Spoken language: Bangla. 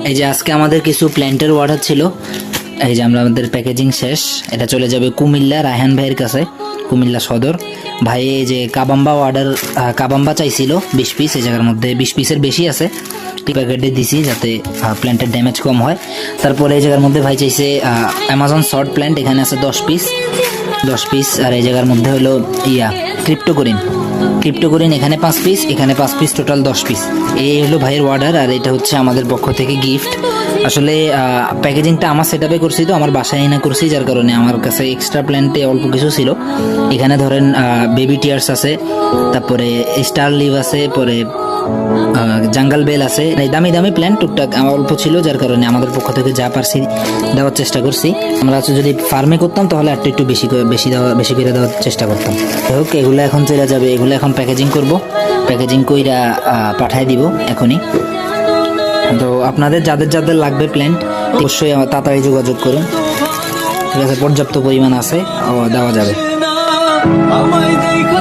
এই যে আজকে আমাদের কিছু প্ল্যান্টের অর্ডার ছিল, এই যে আমাদের প্যাকেজিং শেষ। এটা চলে যাবে কুমিল্লা রায়হান ভাইয়ের কাছে, কুমিল্লা সদর। ভাই এই যে কাবাম্বা চাইছিল 20 পিস, এই জায়গার মধ্যে 20 পিসের বেশি আছে, প্যাকেটে দিছি যাতে প্ল্যান্টের ড্যামেজ কম হয়। তারপরে এই জায়গার মধ্যে ভাই চাইছে অ্যামাজন শর্ট প্ল্যান্ট, এখানে আছে 10 পিস। আর এই জায়গার মধ্যে হলো ক্রিপ্টোকরিন এখানে 5 পিস, এখানে 5 পিস, টোটাল 10 পিস। এই হলো ভাইয়ের অর্ডার, আর এটা হচ্ছে আমাদের পক্ষ থেকে গিফট। আসলে প্যাকেজিংটা আমার সেটআপে করছি, তো আমার বাসায় এনে করছি, যার কারণে আমার কাছে এক্সট্রা প্ল্যান্টে অল্প কিছু ছিল। এখানে ধরেন বেবি টিয়ার্স আছে, তারপরে স্টার লিভ আছে, পরে জাঙ্গাল বেল আছে। দামি দামি প্ল্যান্ট টুকটাক আমার অল্প ছিল, যার কারণে আমাদের পক্ষ থেকে যা পারছি দেওয়ার চেষ্টা করছি। আমরা যদি ফার্মে করতাম তাহলে একটু বেশি করে দেওয়ার চেষ্টা করতাম। হোক, এগুলো এখন চলে যাবে, এগুলো এখন প্যাকেজিং করব, প্যাকেজিং কইরা পাঠায় দিব এখনই। তো আপনাদের যাদের লাগবে প্ল্যান্ট অবশ্যই তাড়াতাড়ি যোগাযোগ করুন, ঠিক আছে? পর্যাপ্ত পরিমাণ আছে, দেওয়া যাবে।